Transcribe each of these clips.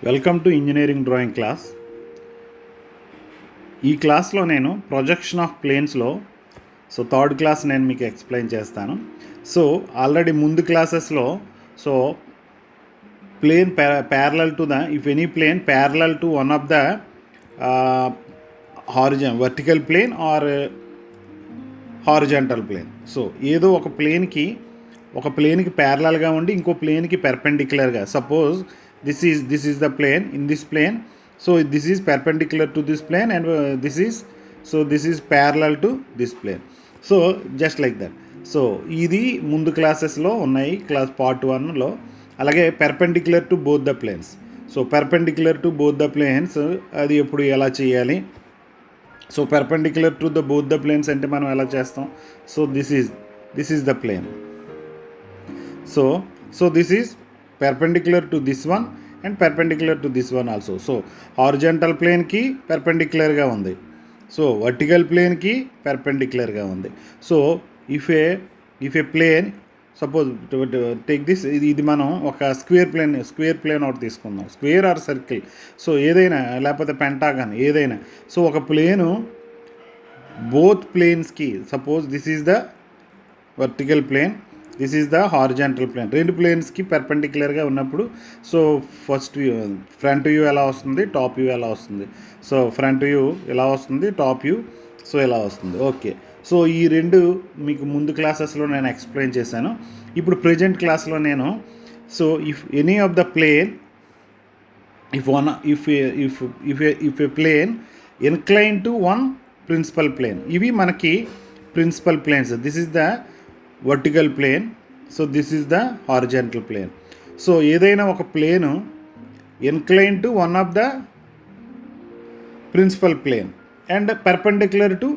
Welcome to engineering drawing class. ఈ క్లాస్లో నేను ప్రొజెక్షన్ ఆఫ్ ప్లేన్స్లో థర్డ్ క్లాస్ నేను మీకు ఎక్స్ప్లెయిన్ చేస్తాను. ఆల్రెడీ ముందు క్లాసెస్లో plane parallel to the if any plane parallel to one of the vertical plane or horizontal plane. ఏదో ఒక ప్లేన్కి ప్యారలల్గా ఉండి ఇంకో ప్లేన్కి పెర్పెండిక్యులర్గా, suppose this is the plane. In this plane, this is perpendicular to this plane, and this is parallel to this plane. Just like that. ఇది ముందు క్లాసెస్లో ఉన్నాయి, క్లాస్ పార్ట్ 1లో. అలాగే perpendicular to both the planes. Perpendicular to both the planes అది ఎప్పుడు ఎలా చేయాలి? Perpendicular to the both the planes అంటే మనం ఎలా చేస్తాం? This is the plane. This is perpendicular to this one and perpendicular to this one also. Horizontal plane ki perpendicular ga undi, vertical plane ki perpendicular ga undi. If a plane, suppose take this, ఇది మనం ఒక square plane ఒకటి తీసుకుందాం, square are circle, ఏదైనా, లేకపోతే pentagon, ఏదైనా. ఒక plane both ప్లేన్స్కి, suppose this is the vertical plane, this is the horizontal plane. రెండు ప్లేన్స్కి పెర్పెండిక్యులర్గా ఉన్నప్పుడు ఫస్ట్ వ్యూ, ఫ్రంట్ వ్యూ ఎలా వస్తుంది, టాప్ వ్యూ ఎలా వస్తుంది? ఫ్రంట్ వ్యూ ఎలా వస్తుంది, టాప్ వ్యూ ఎలా వస్తుంది. ఓకే. ఈ రెండు మీకు ముందు క్లాసెస్లో నేను ఎక్స్ప్లెయిన్ చేశాను. ఇప్పుడు ప్రజెంట్ క్లాస్లో నేను if any of the plane, if a plane incline to one principal plane, ఇవి మనకి principal planes. This is the vertical plane, this is the horizontal plane. ఏదైనా ఒక plane incline to one of the principal plane and perpendicular to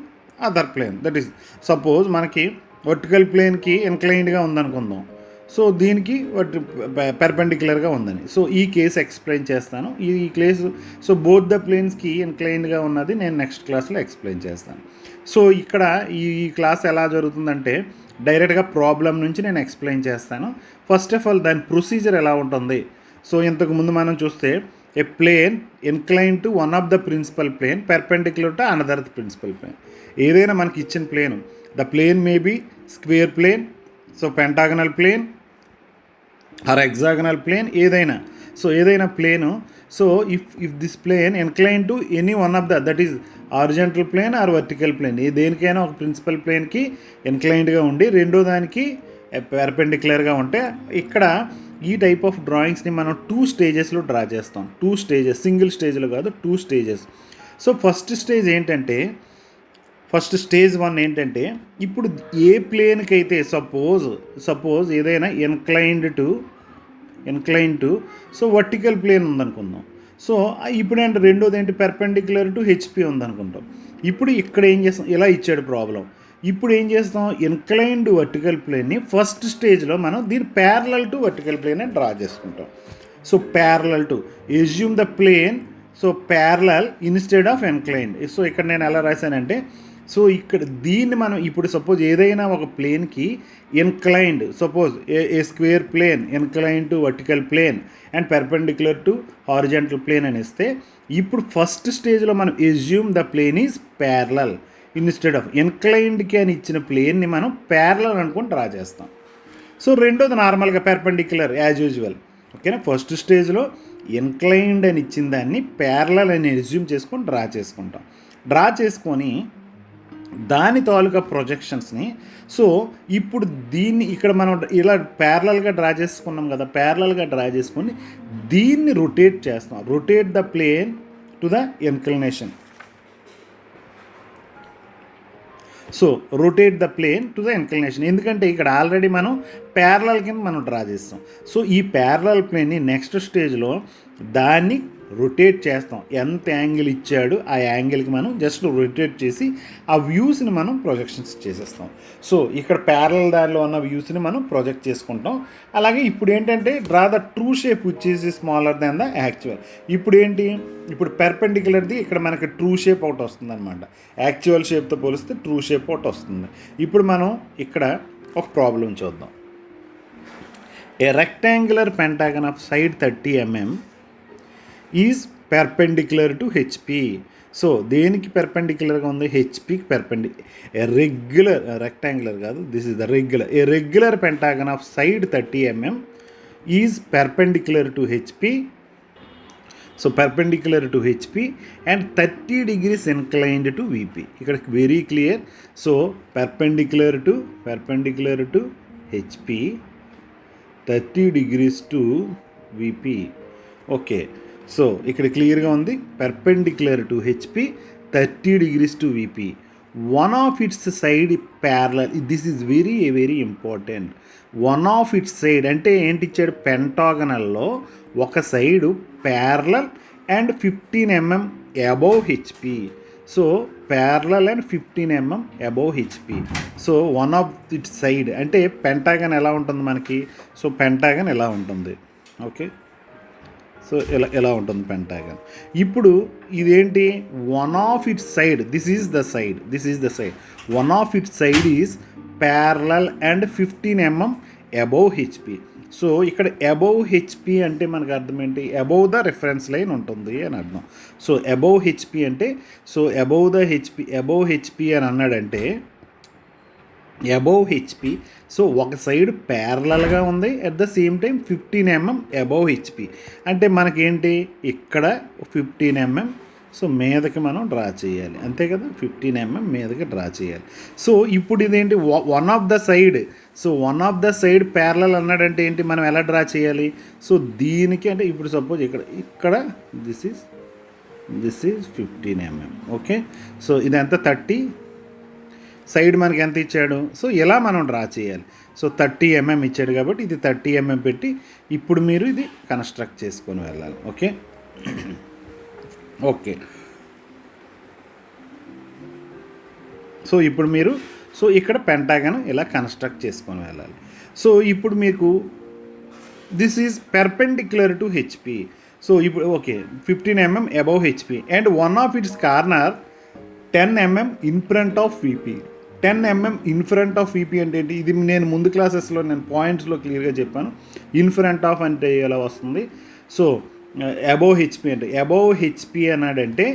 other plane, that is, suppose మనకి vertical ప్లేన్కి ఇన్క్లైన్డ్గా ఉందనుకుందాం, దీనికి పెర్పెండిక్యులర్గా ఉందని. ఈ కేసు ఎక్స్ప్లెయిన్ చేస్తాను. ఈ కేసు బోత్ ద ప్లేన్స్కి ఇన్క్లైన్డ్గా ఉన్నది నేను నెక్స్ట్ క్లాస్లో ఎక్స్ప్లెయిన్ చేస్తాను. ఇక్కడ ఈ క్లాస్ ఎలా జరుగుతుందంటే డైరెక్ట్గా ప్రాబ్లం నుంచి నేను ఎక్స్ప్లెయిన్ చేస్తాను. ఫస్ట్ ఆఫ్ ఆల్ దాని ప్రొసీజర్ ఎలా ఉంటుంది? ఇంతకుముందు మనం చూస్తే a plane incline to one of the principal plane perpendicular to another principal plane. ఏదైనా మనకి ఇచ్చిన ప్లేన్, the plane may be square plane, pentagonal plane or hexagonal plane, ఏదైనా. ఏదైనా plane, if this plane incline to any one of that is horizontal plane or vertical plane, దేనికైనా ఒక principal ప్లేన్కి ఇన్క్లైన్డ్గా ఉండి రెండో దానికి పెర్పెండిక్యులర్గా ఉంటే, ఇక్కడ ఈ టైప్ ఆఫ్ డ్రాయింగ్స్ని మనం 2 స్టేజెస్లో డ్రా చేస్తాం. 2 స్టేజెస్, సింగిల్ స్టేజ్లో కాదు, 2 స్టేజెస్. ఫస్ట్ స్టేజ్ ఏంటంటే, ఫస్ట్ స్టేజ్ 1 ఏంటంటే, ఇప్పుడు ఏ ప్లేన్కి అయితే సపోజ్ ఏదైనా ఇన్క్లైన్ టు వర్టికల్ ప్లేన్ ఉందనుకుందాం. ఇప్పుడు అంటే రెండోది ఏంటి, పెర్పెండిక్యులర్ టు హెచ్పి ఉందనుకుంటాం. ఇప్పుడు ఇక్కడ ఏం చేస్తాం, ఇలా ఇచ్చాడు ప్రాబ్లం. ఇప్పుడు ఏం చేస్తాం, ఇన్క్లైన్డ్ వర్టికల్ ప్లేన్ని ఫస్ట్ స్టేజ్లో మనం దీన్ని ప్యారలల్ టు వర్టికల్ ప్లేన్ అని డ్రా చేసుకుంటాం. Parallel to, assume the plane, parallel instead of inclined. ఇక్కడ నేను ఎలా రాశానంటే, ఇక్కడ దీన్ని మనం ఇప్పుడు సపోజ్ ఏదైనా ఒక ప్లేన్కి inclined, suppose a square plane incline to vertical plane and perpendicular to horizontal plane అని ఇస్తే, ఇప్పుడు ఫస్ట్ స్టేజ్లో మనం assume the plane is parallel instead of ఇన్క్లైన్డ్కి అని ఇచ్చిన ప్లేన్ని మనం ప్యారలల్ అనుకుని డ్రా చేస్తాం. రెండోది నార్మల్గా పెర్పెండిక్యులర్ యాజ్ యూజువల్. ఓకేనా? ఫస్ట్ స్టేజ్లో ఇన్క్లైన్డ్ అని ఇచ్చిన దాన్ని ప్యారలల్ అని ఎజ్యూమ్ చేసుకొని డ్రా చేసుకొని దాని తాలూకా ప్రొజెక్షన్స్ని, ఇప్పుడు దీన్ని ఇక్కడ మనం ఇలా ప్యారలల్గా డ్రా చేసుకున్నాం కదా, ప్యారలల్గా డ్రా చేసుకొని దీన్ని రొటేట్ చేస్తాం. Rotate the plane to the inclination. Rotate the plane to the inclination, ఎందుకంటే ఇక్కడ ఆల్రెడీ మనం ప్యారలల్ కింద మనం డ్రా చేస్తాం. ఈ ప్యారలల్ ప్లేన్ని నెక్స్ట్ స్టేజ్లో దాన్ని రొటేట్ చేస్తాం. ఎంత యాంగిల్ ఇచ్చాడు ఆ యాంగిల్కి మనం జస్ట్ రొటేట్ చేసి ఆ వ్యూస్ని మనం ప్రొజెక్షన్స్ చేసేస్తాం. ఇక్కడ ప్యారలల్ దారిలో ఉన్న వ్యూస్ని మనం ప్రొజెక్ట్ చేసుకుంటాం. అలాగే ఇప్పుడు ఏంటంటే draw the true shape which is smaller than the actual. ఇప్పుడు పెర్పెండిక్యులర్ది ఇక్కడ మనకి ట్రూ షేప్ ఒకటి వస్తుంది అనమాట. యాక్చువల్ షేప్తో పోలిస్తే ట్రూ షేప్ ఒకటి వస్తుంది. ఇప్పుడు మనం ఇక్కడ ఒక ప్రాబ్లం చూద్దాం. A rectangular pentagon of side 30 mm is perpendicular to HP. So దేనికి పెర్పెండిక్యులర్గా ఉంది? హెచ్పికి రెగ్యులర్ రెక్టాంగులర్ కాదు, this is the regular. A regular pentagon of side 30 mm is perpendicular to HP. So perpendicular to HP and 30 degrees inclined to VP. ఇక్కడ very clear. So perpendicular to HP 30 degrees to VP. Okay, so ఇక్కడ క్లియర్గా ఉంది. Perpendicular to HP 30 degrees to VP. One of it's side parallel. This is very very important. One of it's side అంటే ఏంటి ఇచ్చాడు? పెంటాగనల్లో ఒక side parallel and 15 mm above HP. So parallel and 15 mm above HP. So one of it's side అంటే pentagon ఎలా ఉంటుంది మనకి? So pentagon ఎలా ఉంటుంది? ఓకే, సో ఎలా ఉంటుంది పెంటాగన్? ఇప్పుడు ఇదేంటి? One of it's side, this is the side. One of it's side is parallel and 15 mm above HP. So ఇక్కడ అబోవ్ హెచ్పి అంటే మనకు అర్థం ఏంటి? అబోవ్ ద రిఫరెన్స్ లైన్ ఉంటుంది అని అర్థం. సో అబోవ్ హెచ్పి అంటే, సో అబోవ్ హెచ్పి అని అన్నాడంటే అబోవ్ హెచ్పి. సో ఒక సైడ్ ప్యారలల్గా ఉంది, at the same time 15 mm above HP. అంటే మనకేంటి? ఇక్కడ 15 mm సో మీదకి మనం డ్రా చేయాలి, అంతే కదా? 15 mm మీదకి డ్రా చేయాలి. సో ఇప్పుడు ఇదేంటి? One of the side. So one of the side parallel అన్నాడంటే ఏంటి? మనం ఎలా డ్రా చేయాలి? సో దీనికి అంటే ఇప్పుడు సపోజ్ ఇక్కడ this is 15 mm. Okay, so ఇదంతా 30. సైడ్ మనకి ఎంత ఇచ్చాడు? సో ఇలా మనం డ్రా చేయాలి. సో 30 mm ఇచ్చాడు కాబట్టి ఇది 30 mm పెట్టి ఇప్పుడు మీరు ఇది కన్స్ట్రక్ట్ చేసుకొని వెళ్ళాలి. ఓకే ఓకే, సో ఇప్పుడు మీరు ఇక్కడ పెంటాగన్ ఇలా కన్స్ట్రక్ట్ చేసుకొని వెళ్ళాలి. సో ఇప్పుడు మీకు this is perpendicular to HP. So ఇప్పుడు okay, 15 mm above HP and one of its corner 10 mm in front of VP. 10 mm in front of VP అంటే ఏంటి? ఇది నేను ముందు క్లాసెస్లో నేను పాయింట్స్లో క్లియర్గా చెప్పాను. ఇన్ ఫ్రంట్ ఆఫ్ అంటే ఎలా వస్తుంది? సో అబోవ్ హెచ్పి అంటే అబోవ్ హెచ్పి అన్నాడంటే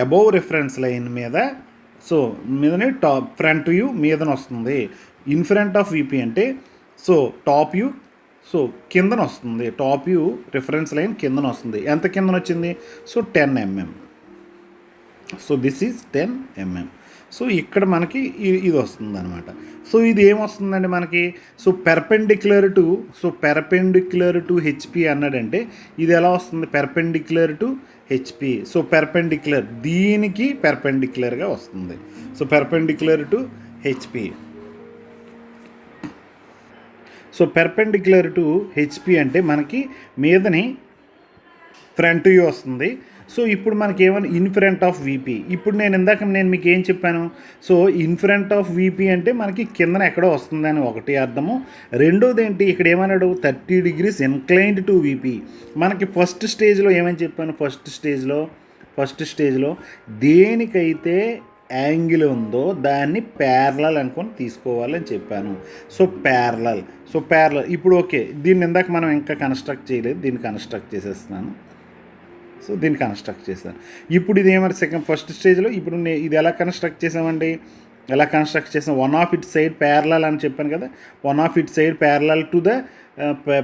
అబోవ్ రిఫరెన్స్ లైన్ మీద, సో మీదనే టాప్ ఫ్రంట్ వ్యూ మీదన వస్తుంది. ఇన్ ఫ్రంట్ ఆఫ్ విపి అంటే సో టాప్ వ్యూ, సో కిందన వస్తుంది. టాప్ వ్యూ రిఫరెన్స్ లైన్ కిందన వస్తుంది. ఎంత కిందన వచ్చింది? So 10 mm. So this is 10 mm. So ఇక్కడ మనకి ఇది వస్తుంది అనమాట. సో ఇది ఏమొస్తుందండి మనకి? సో పెర్పెండిక్యులర్ టు హెచ్పి అన్నాడంటే ఇది ఎలా వస్తుంది? Perpendicular to HP. So perpendicular దీనికి పెర్పెండిక్యులర్గా వస్తుంది. So perpendicular to HP. So perpendicular to HP అంటే మనకి మీదని ఫ్రంట్ వ్యూ వస్తుంది. సో ఇప్పుడు మనకి ఏమన్నా ఇన్ ఫ్రంట్ ఆఫ్ విపి. ఇప్పుడు నేను మీకు ఏం చెప్పాను? So in front of VP అంటే మనకి కిందన ఎక్కడో వస్తుందని ఒకటి అర్థము. రెండోది ఏంటి? ఇక్కడ ఏమన్నాడు? 30 degrees ఇన్క్లైన్డ్ టు విపి. మనకి ఫస్ట్ స్టేజ్లో ఏమని చెప్పాను? ఫస్ట్ స్టేజ్లో దేనికైతే యాంగిల్ ఉందో దాన్ని ప్యారలల్ అనుకొని తీసుకోవాలని చెప్పాను. సో ప్యారలల్ ఇప్పుడు ఓకే, దీన్ని ఇందాక మనం ఇంకా కన్స్ట్రక్ట్ చేయలేదు, దీన్ని కన్స్ట్రక్ట్ చేసేస్తున్నాను. సో దీన్ని కన్స్ట్రక్ట్ చేశాను. ఇప్పుడు ఇది ఏమైనా ఫస్ట్ స్టేజ్లో ఇప్పుడు ఇది ఎలా కన్స్ట్రక్ట్ చేసామండి? One of it side parallel అని చెప్పాను కదా. One of it side parallel to the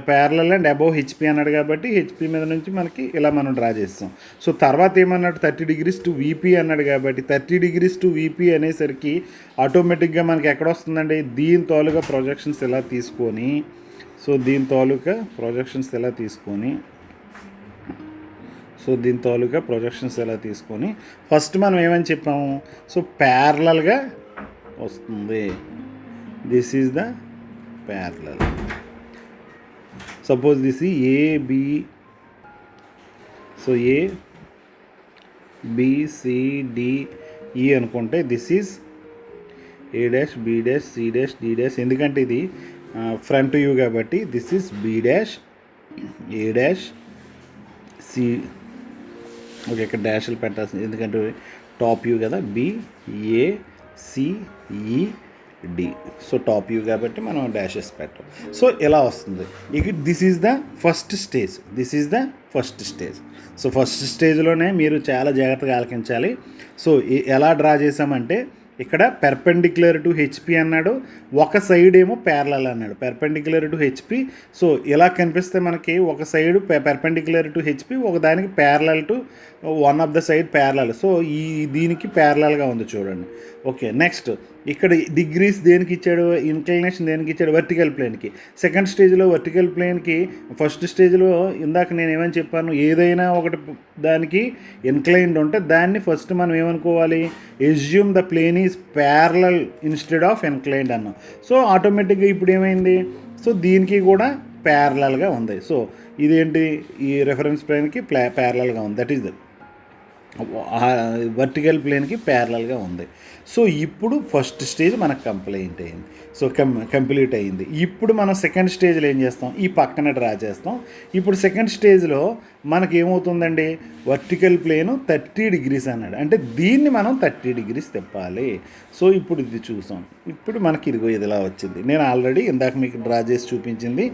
parallel and above HP అన్నాడు కాబట్టి హెచ్పి మీద నుంచి మనకి ఇలా మనం డ్రా చేస్తాం. సో తర్వాత ఏమన్నాడు? 30 degrees టు విపి అన్నాడు కాబట్టి 30 degrees టు విపి అనేసరికి ఆటోమేటిక్గా మనకి ఎక్కడ వస్తుందండి? దీని తాలూకా ప్రొజెక్షన్స్ ఇలా తీసుకొని, ఫస్ట్ మనం ఏమని చెప్పాము? సో ప్యారలల్గా వస్తుంది. This is the parallel. Suppose this ఈ ఏబి. సో ABCDE అనుకుంటే this is A dash B dash C dash D dash. ఎందుకంటే ఇది ఫ్రంట్ వ్యూ కాబట్టి this is B dash A dash C. Okay, ఇక్కడ డాష్లు పెట్టాల్సింది ఎందుకంటే టాప్ వ్యూ కదా. BACED. సో టాప్ వ్యూ కాబట్టి మనం డాషెస్ పెట్టాం. సో ఇలా వస్తుంది. ఇక this is the first first stage. So first స్టేజ్లోనే మీరు చాలా జాగ్రత్తగా ఆలకించాలి. సో ఎలా డ్రా చేసామంటే ఇక్కడ పెర్పెండిక్యులర్ టు హెచ్పి అన్నాడు, ఒక సైడ్ ఏమో ప్యారలల్ అన్నాడు. పెర్పెండిక్యులర్ టు హెచ్పి, సో ఇలా కనిపిస్తే మనకి ఒక సైడ్ పెర్పెండిక్యులర్ టు హెచ్పి, ఒక దానికి parallel to one of the side parallel. So దీనికి ప్యారలల్గా ఉంది చూడండి. ఓకే, నెక్స్ట్ ఇక్కడ డిగ్రీస్ దేనికి ఇచ్చాడు, ఇన్క్లినేషన్ దేనికి ఇచ్చాడు, వర్టికల్ ప్లేన్కి. సెకండ్ స్టేజ్లో వర్టికల్ ప్లేన్కి, ఫస్ట్ స్టేజ్లో ఇందాక నేను ఏమని చెప్పాను, ఏదైనా ఒకటి దానికి ఇన్క్లైన్డ్ ఉంటే దాన్ని ఫస్ట్ మనం ఏమనుకోవాలి, assume the plane is parallel instead of inclined అన్నాం. సో ఆటోమేటిక్గా ఇప్పుడు ఏమైంది, సో దీనికి కూడా ప్యారలల్గా ఉంది. సో ఇదేంటి, ఈ రెఫరెన్స్ ప్లేన్కి ప్యారలల్గా ఉంది, దట్ ఈస్ ద వర్టికల్ ప్లేన్కి ప్యారలల్గా ఉంది. సో ఇప్పుడు ఫస్ట్ స్టేజ్ మనకు కంప్లీట్ అయింది. సో కంప్లీట్ అయింది. ఇప్పుడు మనం సెకండ్ స్టేజ్లో ఏం చేస్తాం, ఈ పక్కన డ్రా చేస్తాం. ఇప్పుడు సెకండ్ స్టేజ్లో మనకి ఏమవుతుందండి, వర్టికల్ ప్లేను 30 degrees అన్నాడు, అంటే దీన్ని మనం 30 degrees తిప్పాలి. సో ఇప్పుడు ఇది చూసాం, ఇప్పుడు మనకి ఇదిగో ఇదిలా వచ్చింది. నేను ఆల్రెడీ ఇందాక మీకు డ్రా చేసి చూపించింది.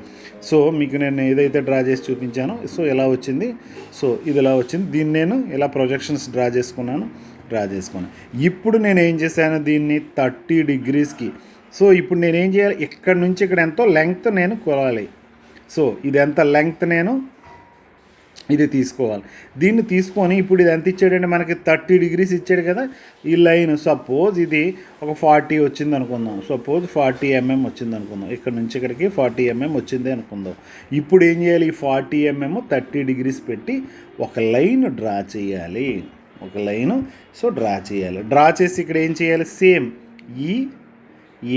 సో మీకు నేను ఏదైతే డ్రా చేసి చూపించానో సో ఎలా వచ్చింది, సో ఇది ఇలా వచ్చింది. దీన్ని నేను ఇలా ప్రొజెక్షన్స్ డ్రా చేసుకున్నాను. ఇప్పుడు నేను ఏం చేశాను, దీన్ని 30 degreesకి. సో ఇప్పుడు నేను ఏం చేయాలి, ఇక్కడ నుంచి ఇక్కడ ఎంతో లెంగ్త్ నేను కొలాలి. సో ఇది ఎంత లెంగ్త్ నేను ఇది తీసుకోవాలి. దీన్ని తీసుకొని ఇప్పుడు ఇది ఎంత ఇచ్చాడంటే మనకి 30 degrees ఇచ్చాడు కదా. ఈ లైన్ సపోజ్ ఇది ఒక 40 వచ్చింది అనుకుందాం, సపోజ్ 40 mm వచ్చింది అనుకుందాం, ఇక్కడ నుంచి ఇక్కడికి 40 mm వచ్చింది అనుకుందాం. ఇప్పుడు ఏం చేయాలి, ఈ 40 mm 30 degrees పెట్టి ఒక లైన్ డ్రా చేయాలి. ఒక లైను సో డ్రా చేయాలి. డ్రా చేసి ఇక్కడ ఏం చేయాలి, సేమ్ ఈ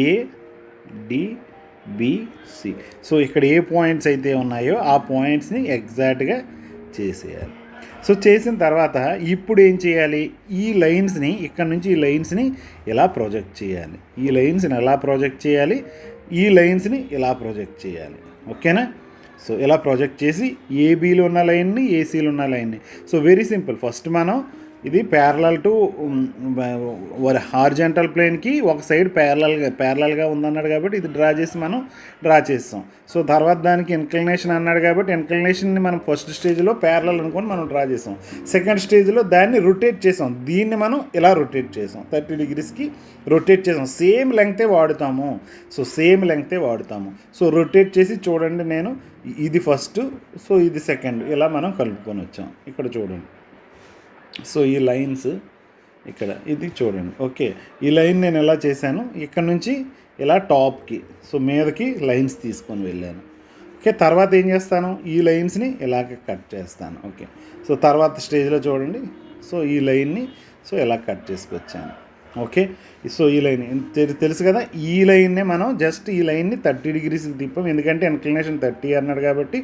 A D B C. So ఇక్కడ ఏ పాయింట్స్ అయితే ఉన్నాయో ఆ పాయింట్స్ని ఎగ్జాక్ట్గా చేసేయాలి. సో చేసిన తర్వాత ఇప్పుడు ఏం చేయాలి, ఈ లైన్స్ని ఇక్కడ నుంచి ఈ లైన్స్ని ఇలా ప్రొజెక్ట్ చేయాలి. ఈ లైన్స్ని ఎలా ప్రొజెక్ట్ చేయాలి, ఈ లైన్స్ని ఇలా ప్రొజెక్ట్ చేయాలి. ఓకేనా. సో ఇలా ప్రొజెక్ట్ చేసి ఏబీలో ఉన్న లైన్ని, ఏసీలో ఉన్న లైన్ని. So very simple. ఫస్ట్ మనం ఇది ప్యారలల్ టు హార్జెంటల్ ప్లేన్కి ఒక సైడ్ ప్యారలల్గా ఉందన్నాడు కాబట్టి ఇది మనం డ్రా చేస్తాం. సో తర్వాత దానికి ఇన్క్లినేషన్ అన్నాడు కాబట్టి ఇన్క్లినేషన్ని మనం ఫస్ట్ స్టేజ్లో ప్యారలల్ అనుకొని మనం డ్రా చేసాం. సెకండ్ స్టేజ్లో దాన్ని రొటేట్ చేసాం. దీన్ని మనం ఇలా రొటేట్ చేసాం, 30 degreesకి రొటేట్ చేసాం. సేమ్ లెంగ్తే వాడుతాము. సో రొటేట్ చేసి చూడండి, నేను ఇది ఫస్ట్, సో ఇది సెకండ్, ఇలా మనం కలుపుకొని వచ్చాం. ఇక్కడ చూడండి, సో ఈ లైన్స్ ఇక్కడ ఇది చూడండి. ఓకే, ఈ లైన్ నేను ఎలా చేశాను, ఇక్కడ నుంచి ఇలా టాప్కి సో మీదకి లైన్స్ తీసుకొని వెళ్ళాను. ఓకే, తర్వాత ఏం చేస్తాను, ఈ లైన్స్ని ఇలాగ కట్ చేస్తాను. ఓకే, సో తర్వాత స్టేజ్లో చూడండి, సో ఈ లైన్ని సో ఇలా కట్ చేసుకొచ్చాను. ఓకే, సో ఈ లైన్ తెలుసు కదా, ఈ లైన్నే మనం జస్ట్ ఈ లైన్ని 30 degrees తిప్పాం, ఎందుకంటే ఇన్క్లినేషన్ 30 అన్నాడు కాబట్టి.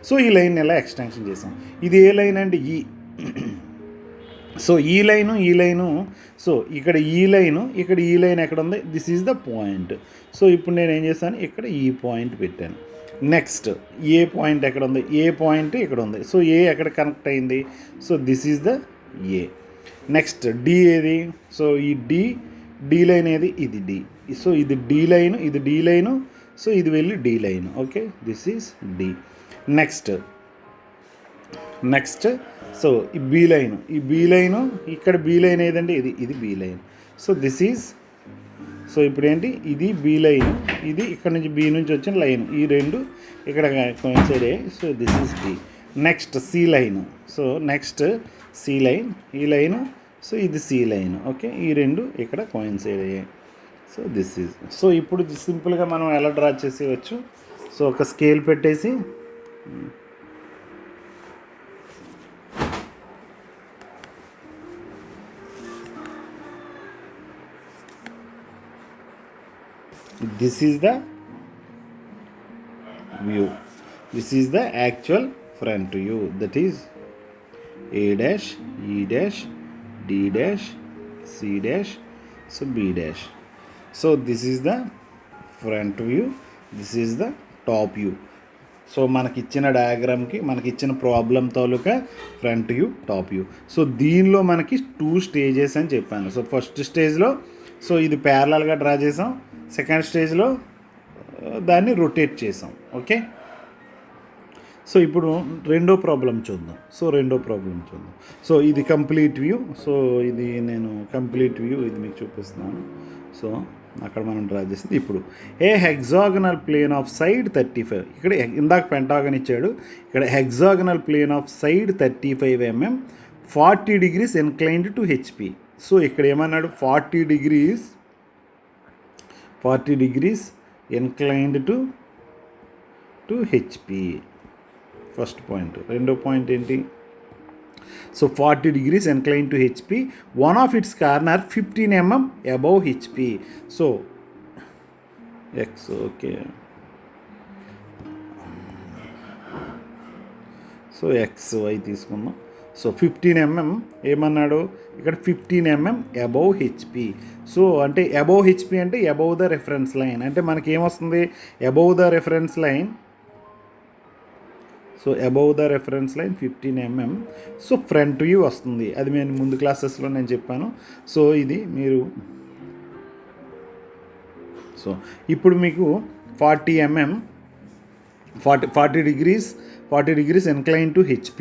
సో ఈ లైన్ ఇలా ఎక్స్టెన్షన్ చేసాం. ఇది ఏ లైన్ అంటే ఈ సో ఈ లైను సో ఇక్కడ ఈ లైన్ ఎక్కడ ఉంది, this is the point. So ఇప్పుడు నేను ఏం చేస్తాను, ఇక్కడ ఈ పాయింట్ పెట్టాను. నెక్స్ట్ ఏ పాయింట్ ఎక్కడ ఉంది, ఏ పాయింట్ ఇక్కడ ఉంది. సో ఏ ఎక్కడ కనెక్ట్ అయింది, so this is the A. Next D ఏది, సో ఈ డి లైన్ ఏది, ఇది డి. సో ఇది డి లైను, సో ఇది వెళ్ళి D line. Okay, this is D. Next so ఈ బీ లైను ఇక్కడ బీ లైన్ ఏదండి, ఇది B line. So this is, so ఇప్పుడు ఏంటి, ఇది బీ లైన్, ఇది ఇక్కడ నుంచి బీ నుంచి వచ్చిన లైన్, ఈ రెండు ఇక్కడ కోయిన్సైడ్ అయ్యాయి. So this is B. Next C line, so next C line, ఈ లైను, సో ఇది సి లైన్. ఓకే, ఈ రెండు ఇక్కడ కోయిన్సైడ్ అయ్యాయి. So this is. సో ఇప్పుడు సింపుల్గా మనం ఎలా డ్రా చేసేయచ్చు, సో ఒక స్కేల్ పెట్టేసి this is the view, this is the actual front view, that is A dash, E dash, D dash, C dash, so B dash. So this is the front view, this is the top view. So మనకి ఇచ్చిన డయాగ్రామ్కి మనకి ఇచ్చిన problem తాలూకా front view, top view. So దీనిలో మనకి 2 stages అని చెప్పాను. సో ఫస్ట్ స్టేజ్లో సో ఇది ప్యారలల్గా డ్రా చేసాం, సెకండ్ స్టేజ్లో దాన్ని రొటేట్ చేసాం. ఓకే, సో ఇప్పుడు రెండో ప్రాబ్లం చూద్దాం. సో ఇది కంప్లీట్ వ్యూ. సో ఇది నేను కంప్లీట్ వ్యూ ఇది మీకు చూపిస్తున్నాను. సో అక్కడ మనం డ్రా చేసింది. ఇప్పుడు a hexagonal plane of side 35, ఇక్కడ ఇందాక పెంటాగన్ ఇచ్చాడు, ఇక్కడ hexagonal plane of side 35 mm 40 degrees inclined to HP. So ఇక్కడ ఏమన్నాడు, 40 degrees inclined to HP. First point. రెండో పాయింట్ ఏంటి, so 40 degrees inclined to HP, one of its corner 15 mm above HP. So X, okay, so XY తీసుకుందాం. So 15 mm ఏమన్నాడు ఇక్కడ, 15 mm above HP. So అంటే above HP అంటే above the reference line, అంటే మనకి ఏమొస్తుంది, above the reference line. So above the reference line 15 mm. So front view వస్తుంది, అది నేను ముందు క్లాసెస్లో నేను చెప్పాను. సో ఇది మీరు, సో ఇప్పుడు మీకు 40 mm 40 degrees inclined to HP.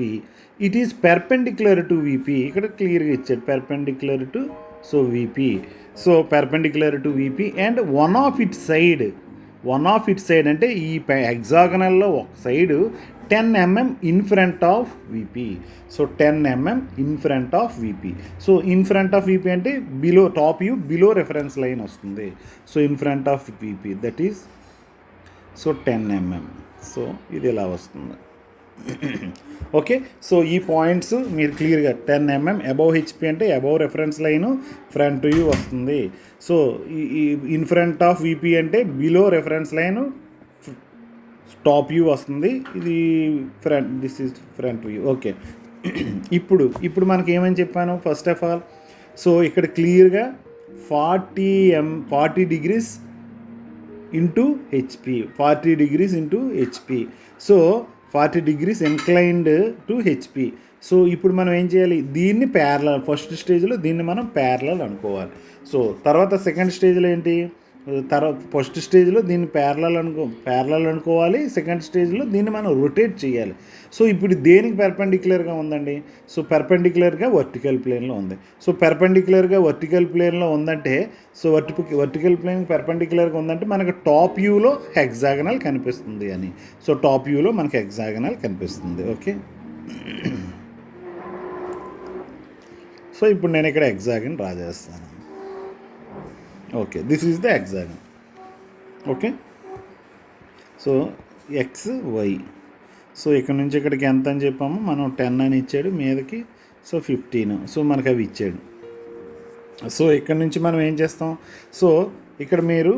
It is perpendicular to VP. ఇక్కడ క్లియర్గా ఇచ్చాడు perpendicular to, so VP. So perpendicular to VP and one of it side అంటే ఈ హెగ్జాగనల్లో ఒక side 10 mm in front of VP. So 10 mm in front of VP. So in front of VP అంటే below, top view below reference line వస్తుంది. So in front of VP that is, so 10 mm. So ఇది ఇలా వస్తుంది. Okay, so ఈ points మీరు క్లియర్గా 10 mm above HP అంటే above reference line front view వస్తుంది. సో ఈ ఇన్ ఫ్రంట్ ఆఫ్ విపి అంటే below reference line top view వస్తుంది. ఇది front, this is front view. Okay, ఇప్పుడు మనకి ఏమని చెప్పాను ఫస్ట్ ఆఫ్ ఆల్, సో ఇక్కడ క్లియర్గా 40 degrees into HP, 40 degrees into HP. So 40 degrees inclined to HP. So ఇప్పుడు మనం ఏం చేయాలి, దీన్ని ప్యారలల్, ఫస్ట్ స్టేజ్లో దీన్ని మనం ప్యారలల్ అనుకోవాలి. సో తర్వాత సెకండ్ స్టేజ్లో ఏంటి, ఫస్ట్ స్టేజ్లో దీన్ని ప్యారలల్ అనుకోవాలి, సెకండ్ స్టేజ్లో దీన్ని మనం రొటేట్ చేయాలి. సో ఇప్పుడు దేనికి పెర్పెండిక్యులర్గా ఉందండి, సో పెర్పెండిక్యులర్గా వర్టికల్ ప్లేన్లో ఉంది. సో పెర్పెండిక్యులర్గా వర్టికల్ ప్లేన్లో ఉందంటే, సో వర్టికల్ ప్లేన్ పెర్పెండిక్యులర్గా ఉందంటే మనకు టాప్ వ్యూలో హెగ్జాగనల్ కనిపిస్తుంది అని. సో టాప్ వ్యూలో మనకి హెగ్జాగనల్ కనిపిస్తుంది. ఓకే, సో ఇప్పుడు నేను ఇక్కడ హెగ్జాగన్ డ్రా చేస్తాను. Okay, this is the hexagon. Okay, so XY. So ఇక్కడ నుంచి ఇక్కడికి ఎంత అని చెప్పాము మనం, 10 అని ఇచ్చాడు మీదకి, సో 15. సో మనకు అవి ఇచ్చాడు. సో ఇక్కడ నుంచి మనం ఏం చేస్తాం, సో ఇక్కడ మీరు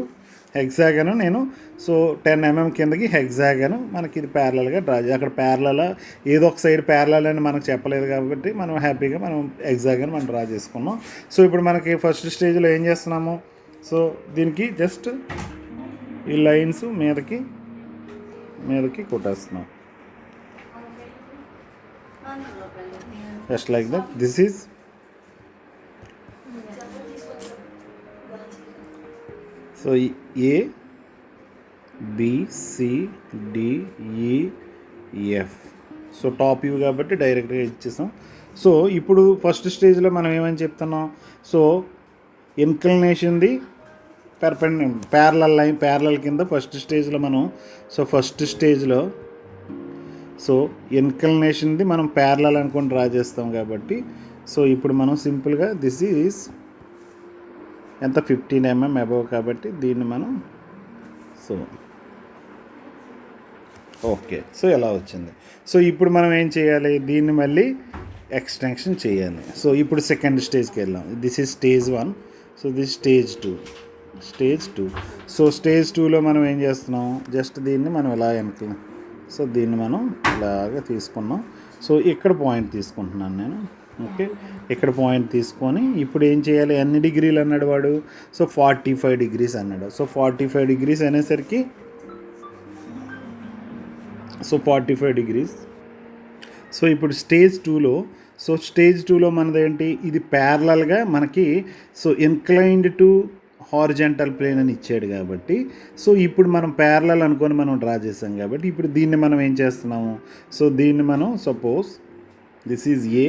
హెగ్జాగన్, నేను సో 10 mm కిందకి హెగ్జాగన్ మనకి ఇది ప్యారలల్గా డ్రా చేయాలి. అక్కడ ప్యారలల్ ఏదో ఒక సైడ్ ప్యారలల్ అని మనకు చెప్పలేదు కాబట్టి మనం హ్యాపీగా మనం హెగ్జాగన్ మనం డ్రా చేసుకున్నాం. సో ఇప్పుడు మనకి ఫస్ట్ స్టేజ్లో ఏం చేస్తున్నాము, సో దీనికి జస్ట్ ఈ లైన్స్ మీదకి కొట్టేస్తున్నాం, just like that. This is, so ABCDEF. సో టాప్ వ్యూ కాబట్టి డైరెక్ట్గా ఇచ్చేసాం. సో ఇప్పుడు ఫస్ట్ స్టేజ్లో మనం ఏమని చెప్తున్నాం, సో ఇన్క్లినేషన్ది ప్యారలల్ కింద ఫస్ట్ స్టేజ్లో మనం, సో ఫస్ట్ స్టేజ్లో సో ఇన్క్లినేషన్ది మనం ప్యారలల్ అనుకొని డ్రా చేస్తాం కాబట్టి, సో ఇప్పుడు మనం సింపుల్గా దిస్ ఈజ్ ఎంత, 15 mm అబవ్ కాబట్టి దీన్ని మనం, సో ఓకే, సో ఎలా వచ్చింది. సో ఇప్పుడు మనం ఏం చేయాలి, దీన్ని మళ్ళీ ఎక్స్టెన్షన్ చేయాలి. సో ఇప్పుడు సెకండ్ స్టేజ్కి వెళ్ళాం. This is stage 1. So this stage 2. So stage 2లో మనం ఏం చేస్తున్నాం, జస్ట్ దీన్ని మనం ఇలా వెనక, సో దీన్ని మనం ఇలాగా తీసుకున్నాం. సో ఇక్కడ పాయింట్ తీసుకుంటున్నాను నేను. ఓకే, ఇక్కడ పాయింట్ తీసుకొని ఇప్పుడు ఏం చేయాలి, ఎన్ని డిగ్రీలు అన్నాడు వాడు, సో 45 degrees అన్నాడు. సో 45 degrees అనేసరికి, సో 45 degrees. సో ఇప్పుడు స్టేజ్ 2లో మనది ఏంటి, ఇది ప్యారలల్గా మనకి, so inclined to horizontal plane అని ఇచ్చాడు కాబట్టి సో ఇప్పుడు మనం ప్యారలల్ అనుకొని మనం డ్రా చేసాం కాబట్టి ఇప్పుడు దీన్ని మనం ఏం చేస్తున్నాము, సో దీన్ని మనం suppose this is A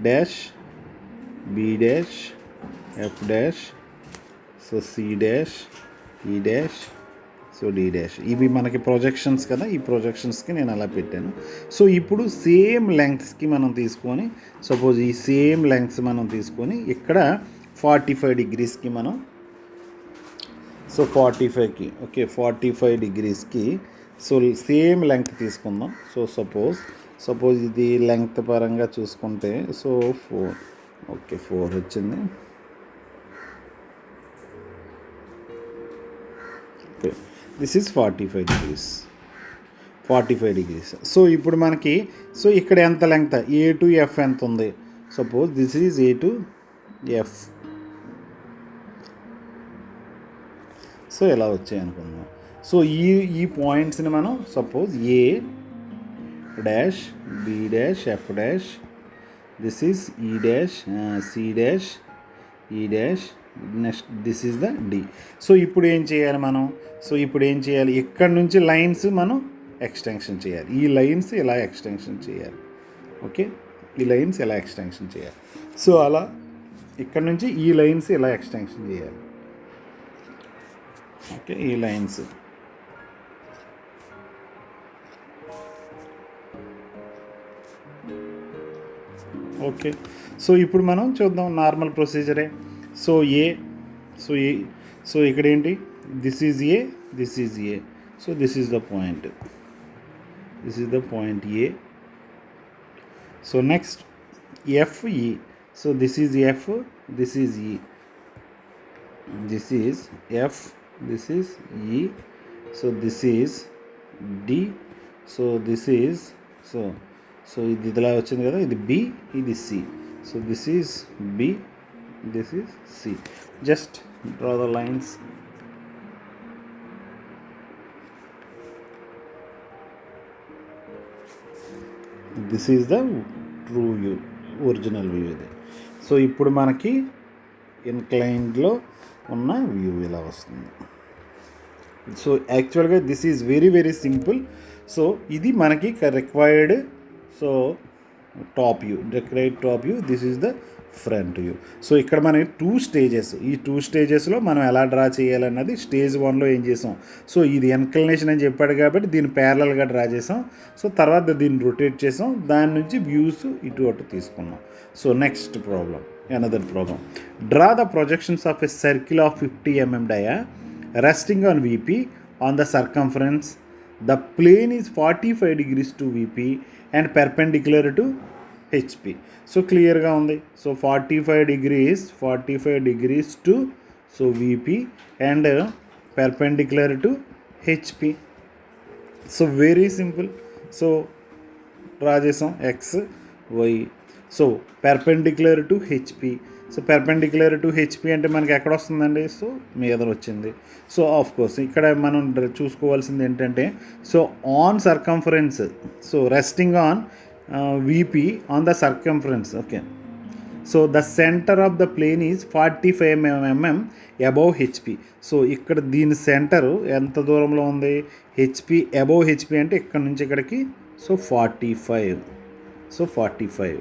dash B dash F dash so C dash E dash so D dash, ఇవి మనకి ప్రొజెక్షన్స్ కదా, ఈ ప్రొజెక్షన్స్కి నేను అలా పెట్టాను. సో ఇప్పుడు సేమ్ లెంగ్త్స్కి మనం తీసుకొని సపోజ్ ఈ సేమ్ లెంగ్త్స్ మనం తీసుకొని ఇక్కడ 45 డిగ్రీస్కి మనం సో 45కి ఓకే 45 డిగ్రీస్కి సో సేమ్ లెంగ్త్ తీసుకుందాం. సో సపోజ్ ఇది లెంగ్త్ పరంగా చూసుకుంటే సో 4 ఓకే 4 వచ్చింది. Okay this is 45 degrees. So ఇప్పుడు మనకి సో ఇక్కడ ఎంత లెంగ్త్ ఏ టు ఎఫ్ ఎంత ఉంది, suppose this is A to F. So ఇలా వచ్చాయి అనుకుందాం. సో ఈ పాయింట్స్ని మనం suppose A dash B dash F dash this is E dash C dash E dash next this is the D. So ఇప్పుడు ఏం చేయాలి మనం, సో ఇప్పుడు ఏం చేయాలి, ఇక్కడ నుంచి లైన్స్ మనం ఎక్స్టెన్షన్ చేయాలి, ఈ లైన్స్ ఇలా ఎక్స్టెన్షన్ చేయాలి. ఓకే ఈ లైన్స్ ఇలా ఎక్స్టెన్షన్ చేయాలి. సో అలా ఇక్కడ నుంచి ఈ లైన్స్ ఇలా ఎక్స్టెన్షన్ చేయాలి. ఓకే ఈ లైన్స్ ఓకే. సో ఇప్పుడు మనం చూద్దాం నార్మల్ ప్రొసీజరే. సో సో ఇక్కడ ఏంటి, this is A, this is A, so this is the point, this is the point A. So next F E, so this is F, this is E, this is F, this is E, so this is D, so this is so ఇది ఇలా వచ్చింది కదా, ఇది B, ఇది C. So this is B, this is C. Just draw the lines. This is the true view, original view ఇది. So ఇప్పుడు మనకి ఇన్క్లైన్డ్లో ఉన్న వ్యూ ఇలా వస్తుంది. సో యాక్చువల్గా this is very very simple. So ఇది మనకి required so top view, required top view, this is the front view. So ఇక్కడ మనకి 2 స్టేజెస్, ఈ 2 స్టేజెస్లో మనం ఎలా డ్రా చేయాలన్నది స్టేజ్ 1లో ఏం చేసాం, సో ఇది ఎన్క్లినేషన్ అని చెప్పాడు కాబట్టి దీన్ని ప్యారలల్గా డ్రా చేసాం. సో తర్వాత దీన్ని రొటేట్ చేసాం, దాని నుంచి వ్యూస్ ఇటు అటు తీసుకున్నాం. So next problem, another problem, draw the projections of a circle of 50 mm dia resting on VP on the circumference. The plane is 45 degrees to VP and perpendicular to HP. So క్లియర్గా ఉంది. So 45 degrees to so VP and perpendicular to HP. So very simple. So draw చేసాం X Y. So perpendicular to HP. So perpendicular to HP అంటే మనకి ఎక్కడ వస్తుందండి, so మీద వచ్చింది. So of course ఇక్కడ మనం చూసుకోవాల్సింది ఏంటంటే so on circumference, so resting on VP on the circumference. Okay so the centre of the plane is 45 mm above HP. So ఇక్కడ దీని సెంటరు ఎంత దూరంలో ఉంది, హెచ్పి అబౌవ్ హెచ్పి అంటే ఇక్కడ నుంచి ఇక్కడికి సో 45. సో 45